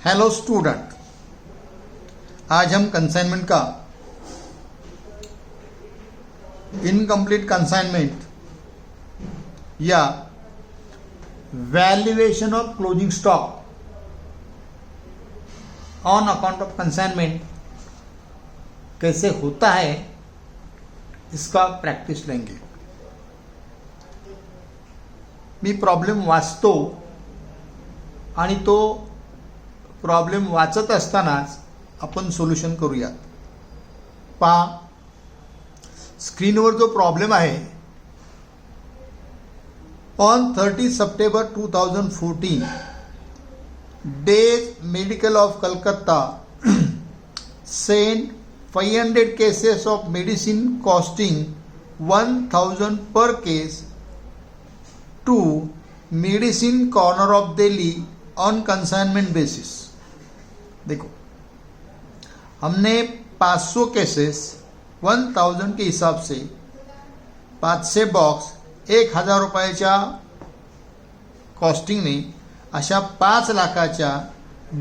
Hello student, आज हम consignment का incomplete consignment या valuation of closing stock on account of consignment कैसे होता है इसका प्रैक्टिस लेंगे। मी प्रॉब्लेम वाचतो आणि तो प्रॉब्लेम वाचत असतानाच आपण सोल्युशन करूयात। पहा, स्क्रीनवर जो प्रॉब्लेम आहे, on 30 September 2014 days medical of Calcutta send 500 cases of medicine costing 1000 per case to medicine corner of Delhi on consignment basis. देखो, हमने 500 केसेस 1000 के हिसाब से 500 बॉक्स 1000 रुपयाच्या कॉस्टिंगने अशा 5 लाखाच्या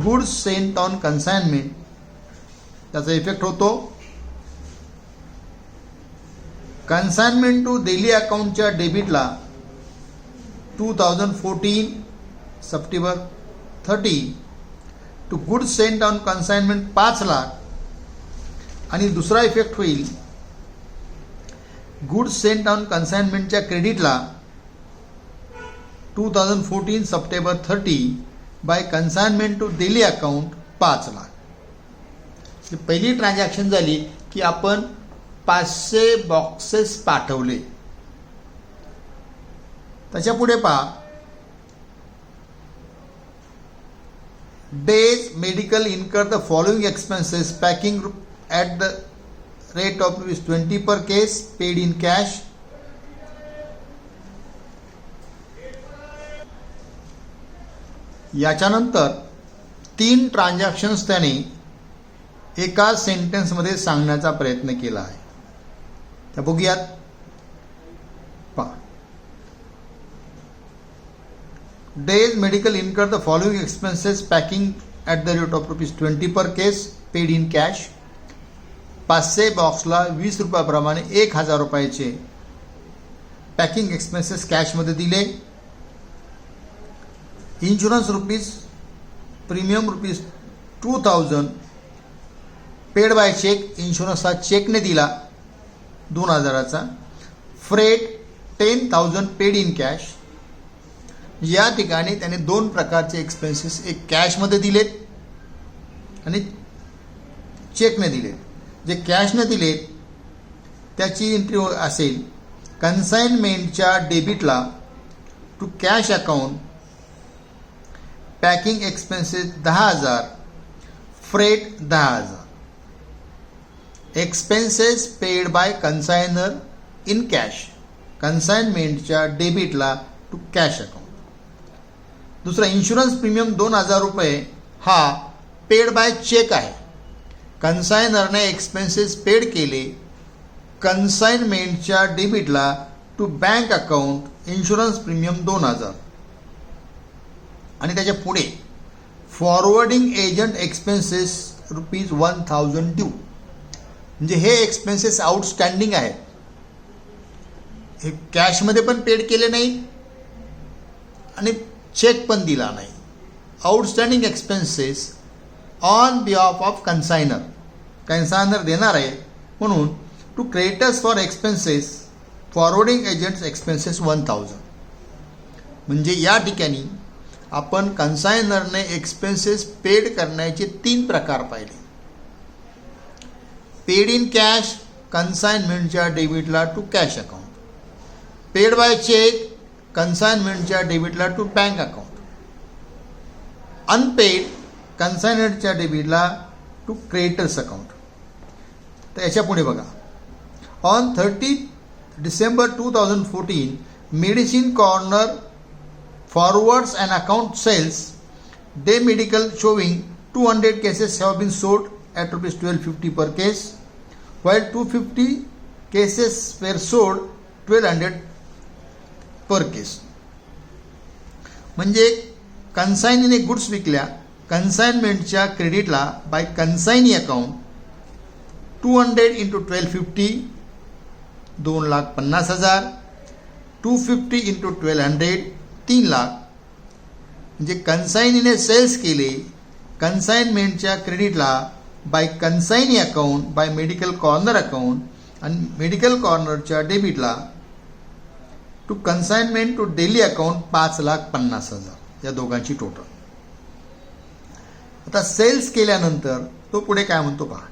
गुड्स सेंट ऑन कंसाइनमेंट त्याचा इफेक्ट होतो। कंसाइनमेंट टू दिल्ली अकाउंटच्या डेबिटला 2014 September 30 to goods sent on consignment 5 lakh आणि दुसरा इफेक्ट होईल गुड्स सेंट ऑन कंसाइनमेंटच्या क्रेडिटला 2014 September 30 by consignment to Delhi account 5 lakh. पहिली ट्रान्झॅक्शन झाली की आपण 500 बॉक्सेस पाठवले। त्याच्या पुढे पहा, Dey's medical incur the following expenses packing at the rate of ₹20 per case paid in cash। याच्यानंतर 3 ट्रान्झॅक्शन्स त्याने एका सेंटेन्समध्ये सांगण्याचा प्रयत्न केला आहे। त्या बघूयात। पहा, Dey's medical incur the following expenses packing at the rate of ₹20 per case paid in cash. 500 बॉक्सला 20 रुपयाप्रमाणे 1000 रुपयाचे पॅकिंग एक्सपेन्सेस कॅशमध्ये दिले। Insurance rupees premium ₹2000 paid by cheque, insurance हा चेकने दिला 2000चा। Freight 10,000 paid in cash. या ठिकाणी त्याने 2 प्रकारचे एक्सपेन्सेस, एक कॅशमध्ये दिलेत आणि चेकने दिलेत। जे कॅशने दिलेत त्याची एंट्री असेल कन्साइनमेंटच्या डेबिटला to cash account packing expenses 10,000, freight 10,000, expenses paid by consignor in cash, कन्साइनमेंटच्या डेबिटला टू कॅश अकाउंट। दुसरा, इन्शुरन्स प्रीमियम 2000 रुपये हा पेड बाय चेक आहे। कन्सायनरने एक्सपेन्सेस पेड केले कन्साइनमेंटच्या डेबिटला to bank account, insurance premium 2000 आणि त्याच्या पुढे फॉरवर्डिंग एजंट एक्सपेन्सेस ₹1000 ड्यू। म्हणजे हे एक्सपेन्सेस आउटस्टँडिंग आहेत, हे कॅशमध्ये पण पेड केले नाही आणि चेक पण दिला नाही। Outstanding expenses on behalf of consignor, consignor देणार आहे म्हणून to creditors for expenses forwarding agents expenses 1000। म्हणजे या ठिकाणी आपण कंसायनरने एक्सपेन्सेस पेड करण्याचे 3 प्रकार पाहिले। पेड इन कॅश, कन्साइनमेंटच्या डेबिटला to cash account, paid by cheque, कन्साइनमेंटच्या डेबिटला टू बँक अकाउंट, अनपेड कन्साइनमेंटच्या डेबिटला टू क्रेडिटर्स अकाउंट। तर याच्या पुढे बघा, on 30 December 2014 medicine corner forwards and account sales Dey medical showing 200 cases have been sold at ₹1250 per case, while 250 cases were sold 1200 per case। म्हणजे कन्साइनीने गुड्स विकल्या कन्साइनमेंटच्या क्रेडिटला by consignee account 200 into 1250 2,50,000, 250 into 1200 3 lakh. म्हणजे कन्साइनीने सेल्स केले कन्साइनमेंटच्या क्रेडिटला by consignee account by medical corner account आणि मेडिकल कॉर्नरच्या डेबिटला to consignment to Delhi account 5,50,000 या दोघांची टोटल. आता सेल्स केल्यानंतर तो पुढे काय म्हणतो पहा.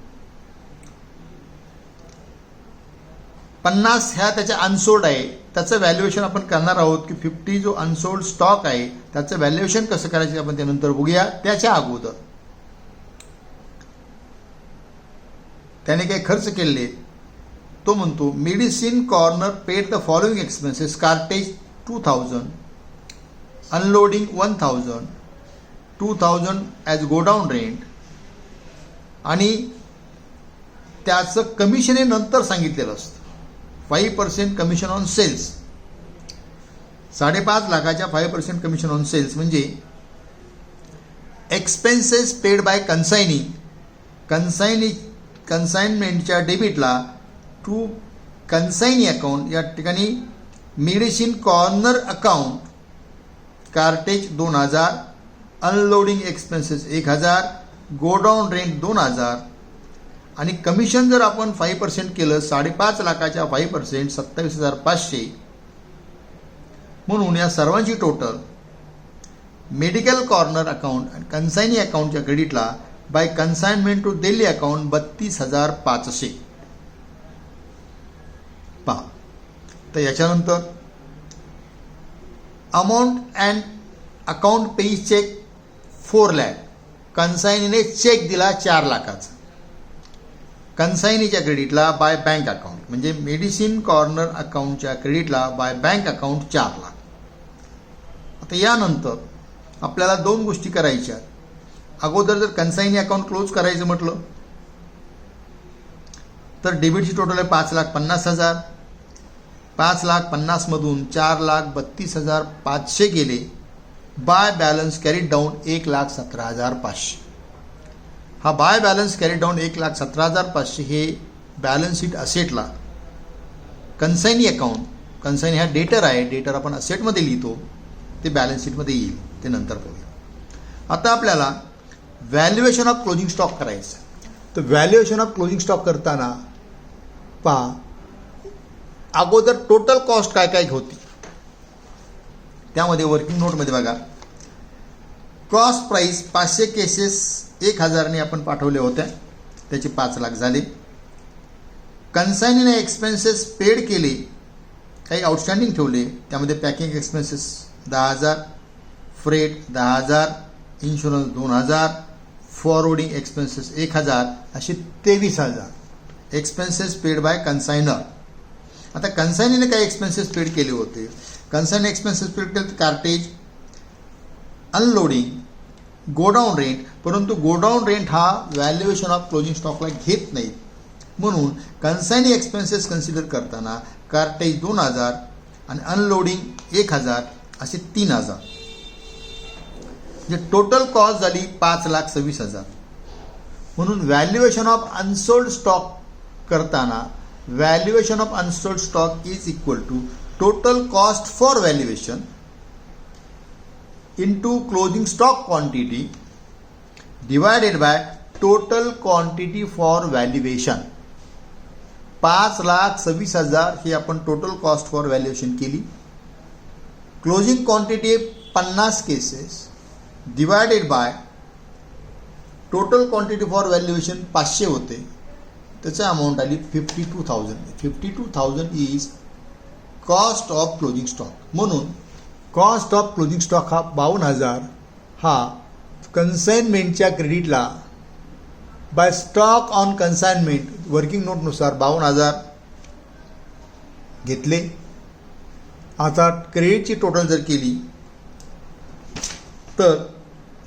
50 ह्या त्याच्या अनसोल्ड आहे, त्याचं व्हॅल्युएशन आपण करणार आहोत की 50 जो अनसोल्ड स्टॉक आहे त्याचं व्हॅल्युएशन कसं करायचं आपण त्यानंतर बघूया. त्याच्या अगोदर त्याने काही खर्च केलेले तो म्हणतो medicine corner paid the following expenses cartage 2,000, unloading 1,000, 2,000 as godown rent आणि त्याचं कमिशन हे नंतर सांगितलेलं असतं. 5% कमिशन ऑन सेल्स, 5.5 लाखाच्या 5% कमिशन ऑन सेल्स म्हणजे एक्सपेन्सेस पेड बाय कन्साइनमेंटच्या डेबिटला टू कन्साइनी अकाउंट या ठिकाणी medicine corner account cartage 2,000, unloading expenses 1,000, godown rent 2,000 आणि कमिशन जर आपण 5% केलं 5.5 लाखाच्या 5% 27,500 म्हणून या सर्वांची टोटल मेडिकल कॉर्नर अकाउंट आणि कन्साइनी अकाउंटच्या क्रेडिटला by consignment to Delhi account 32,500 पहा. तर याच्यानंतर amount and account pays cheque 4 lakh. कन्साइनीने चेक दिला 4 लाखाचा कन्साइनीच्या क्रेडिटला बाय बँक अकाउंट म्हणजे मेडिसिन कॉर्नर अकाउंटच्या क्रेडिटला बाय बँक अकाउंट 4 लाख. आता यानंतर आपल्याला 2 गोष्टी करायच्या. अगोदर जर कन्साइनी अकाउंट क्लोज करायचं म्हटलं तर डेबिटची टोटल आहे 5,50,000. 5,50,000 मधून 4,32,500 गेले. By balance carried down 1,17,500. हा बाय बॅलन्स कॅरीड डाऊन 1,17,500 हे बॅलन्स शीट असेटला कन्साइनी अकाउंट, कन्साइनी हा डेटर आहे, डेटर आपण असेटमध्ये लिहितो, ते बॅलन्स शीटमध्ये येईल, ते नंतर बघूया. आता आपल्याला व्हॅल्युएशन ऑफ क्लोजिंग स्टॉक करायचं. तर व्हॅल्युएशन ऑफ क्लोजिंग स्टॉक करताना पहा अगोदर टोटल कॉस्ट काय काय होती त्यामध्ये वर्किंग नोटमध्ये बघा. कॉस्ट प्राईस 500 केसेस 1,000ने आपण पाठवल्या होत्या, त्याचे 5 लाख झाले. कन्साइनीने एक्सपेन्सेस पेड केले, काही आउटस्टँडिंग ठेवले, त्यामध्ये packing expenses 10,000, freight 10,000, insurance 2,000, forwarding expenses 1,000 असे 23,000 एक्सपेन्सेस पेड बाय कन्सायनर. आता कन्सायनीने काही एक्सपेन्सेस पेड केले होते. कन्सायनी एक्सपेन्सेस पेड केले कार्टेज, अनलोडिंग, गोडाऊन रेंट, परंतु गोडाऊन रेंट हा व्हॅल्युएशन ऑफ क्लोजिंग स्टॉकला घेत नाही म्हणून कन्सायनी एक्सपेन्सेस कन्सिडर करताना कार्टेज 2,000 आणि अनलोडिंग 1,000 असे 3,000 म्हणजे टोटल कॉस्ट झाली 5,26,000. म्हणून व्हॅल्युएशन ऑफ अनसोल्ड स्टॉक करताना valuation of unsold stock is equal to total cost for valuation into closing stock quantity divided by total quantity for valuation. 5,26,000 ही आपण total cost for valuation केली. Closing quantity 50 cases divided by total quantity for valuation 500 होते, त्याचं amount आली 52,000. 52,000 is cost of closing stock. म्हणून cost of closing stock हा 52,000 हा कन्साइनमेंटच्या क्रेडिटला bye stock on consignment working नोटनुसार 52,000 घेतले. आता क्रेडिटची टोटल जर केली तर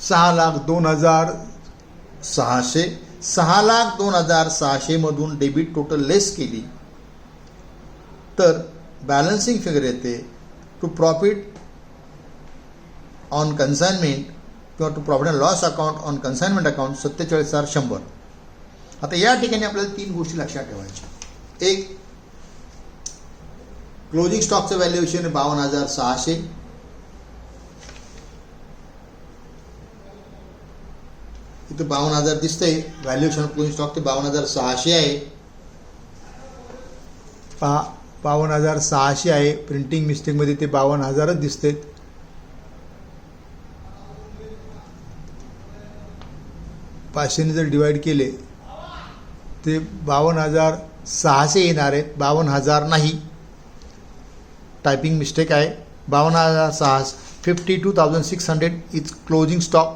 6,02,600 6,02,600 मधून डेबिट टोटल लेस केली तर बॅलन्सिंग फिगर येते टू प्रॉफिट ऑन कन्साइनमेंट किंवा to profit and loss account on consignment account 47,100. आता या ठिकाणी आपल्याला 3 गोष्टी लक्षात ठेवायच्या. एक, क्लोजिंग स्टॉकचं व्हॅल्युएशन 52,600. इथं 52,000 दिसतंय. व्हॅल्युएशन ऑफ क्लोजिंग स्टॉक ते 52,600 आहे. 52,600 आहे. प्रिंटिंग मिस्टेकमध्ये ते 52,000च दिसते. पाचशेने जर डिवाइड केले ते 52,600 येणार आहेत. 52,000 नाही, टायपिंग मिस्टेक आहे. 52,600, 52,600 इज क्लोजिंग स्टॉक.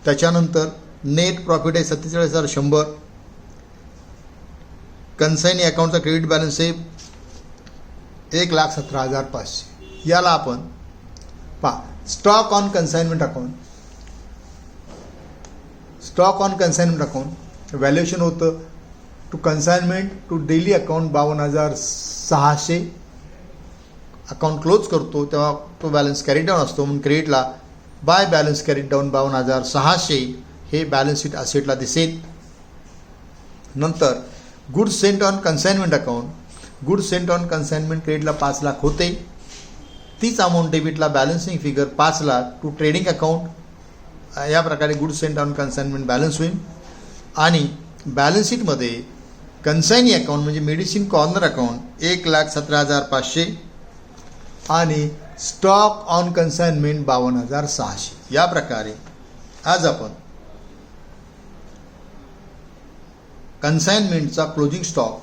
त्याच्यानंतर नेट प्रॉफिट आहे 47,100. कन्साइनी अकाउंटचा क्रेडिट बॅलन्स आहे 1,17,500. याला आपण stock on consignment account. Stock on consignment account valuation होतं to consignment to Delhi account 52,600. Account close करतो तेव्हा तो बॅलन्स कॅरी डाऊन असतो, म्हणून क्रेडिटला बाय बॅलन्स कॅरी डाऊन 52,600 हे बॅलन्स शीट असेटला दिसेल. नंतर goods sent on consignment account. Goods sent on consignment क्रेडिटला 5 लाख होते. तीच अमाऊंट डेबिटला balancing figure 5 lakh to trading account. या प्रकारे goods sent on consignment balance होईल. आणि बॅलन्स शीटमध्ये कन्साइनी अकाउंट म्हणजे मेडिसिन कॉर्नर अकाउंट 1,17,500 आणि स्टॉक ऑन कन्साइनमेंट 52,600. या प्रकारे आज आपण कन्साइनमेंटचा क्लोजिंग स्टॉक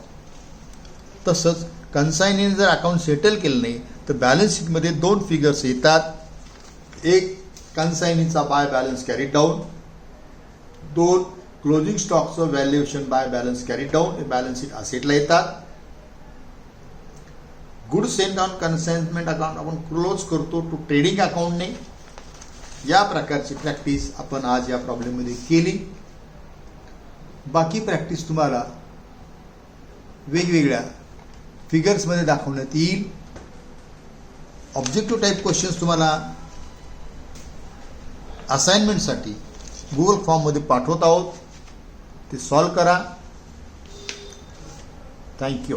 तसंच कन्साइनीने जर अकाउंट सेटल केलं नाही तर बॅलन्स शीटमध्ये 2 फिगर्स येतात. एक कन्साइनीचा by balance carry down, 2 closing स्टॉकचं valuation by balance carry down हे बॅलन्स शीट असेटला येतात. Good sent on consignment account आपण क्लोज करतो टू ट्रेडिंग अकाउंटने. या प्रकारची प्रॅक्टिस आपण आज या प्रॉब्लेममध्ये केली. बाकी प्रॅक्टिस तुम्हाला वेगवेगळ्या फिगर्समध्ये दाखवण्यात येईल. ऑब्जेक्टिव्ह टाईप क्वेश्चन्स तुम्हाला असाइनमेंटसाठी गुगल फॉर्ममध्ये पाठवत आहोत. ते सॉल्व करा. थँक्यू.